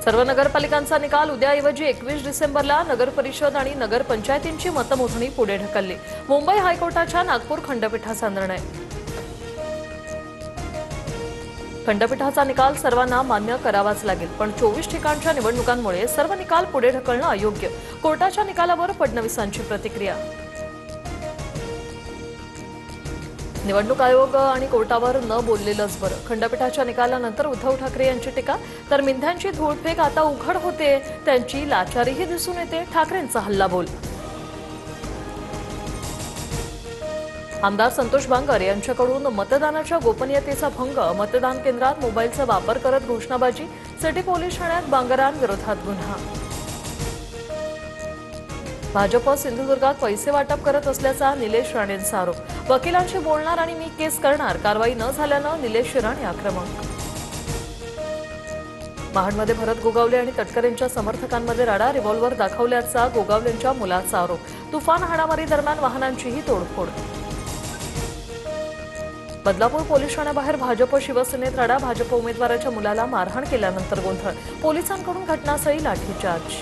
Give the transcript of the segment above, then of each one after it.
सर्व नगरपालिकांचा निकाल उद्याऐवजी 21 डिसेंबरला नगर परिषद आणि नगर पंचायतींची मतमोजणी पुढे ढकलली। मुंबई हायकोर्टाच्या नागपूर खंडपीठाचा निर्णय। खंडपीठाचा निकाल सर्वांना मान्य करावाच लागेल, पण 24 ठिकाणच्या निवडणुकांमुळे सर्व निकाल पुढे ढकलणं अयोग्य। कोर्टाच्या निकालावर फडणवीसांची प्रतिक्रिया। निवडणूक आयोग आणि कोर्टावर न बोललेलंच बरं। खंडपीठाच्या निकालानंतर उद्धव ठाकरे यांची टीका, तर मिंध्यांची धूळफेक आता उघड होते, त्यांची लाचारीही दिसून येते, ठाकरेंचा हल्लाबोल। आमदार संतोष बांगर यांच्याकडून मतदानाच्या गोपनीयतेचा भंग, मतदान केंद्रात मोबाईलचा वापर करत घोषणाबाजी, सिटी पोलीस ठाण्यात बांगरांविरोधात गुन्हा। भाजप सिंधुदुर्गात पैसे वाटप करत असल्याचा निलेश राणेंचा आरोप। वकिलांशी बोलणार आणि मी केस करणार, कारवाई न झाल्यानं निलेश राणे आक्रमक। महाडमध्ये भरत गोगावले आणि तटकरेंच्या समर्थकांमध्ये राडा, रिव्हॉल्व्हर दाखवल्याचा गोगावलेंच्या मुलाचा आरोप। तुफान हाणामारी दरम्यान वाहनांचीही तोडफोड। बदलापूर पोलीस ठाण्याबाहेर भाजप शिवसेनेत राडा, भाजप उमेदवाराच्या मुलाला मारहाण केल्यानंतर गोंधळ, पोलिसांकडून घटनास्थळी लाठीचार्ज।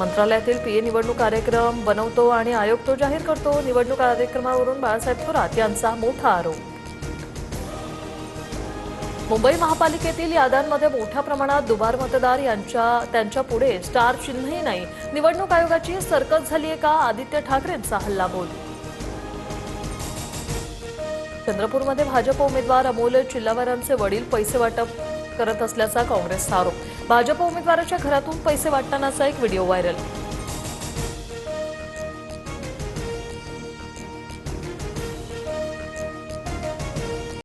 मंत्रालयातील पीए निवडणूक कार्यक्रम बनवतो आणि आयोग तो जाहीर करतो, निवडणूक कार्यक्रमावरून बाळासाहेब थोरात यांचा मोठा आरोप। मुंबई महापालिकेतील याद्यांमध्ये मोठ्या प्रमाणात दुबार मतदार, त्यांच्या पुढे स्टार चिन्हही नाही, निवडणूक आयोगाची सरकत झालीये का, आदित्य ठाकरेंचा हल्लाबोल। चंद्रपूरमध्ये भाजप उमेदवार अमोल चिल्लावरांचे वडील पैसे वाटप करत असल्याचा काँग्रेसचा आरोप। भाजप उमेदवाराच्या घरातून पैसे वाटतानाचा एक व्हिडिओ व्हायरल।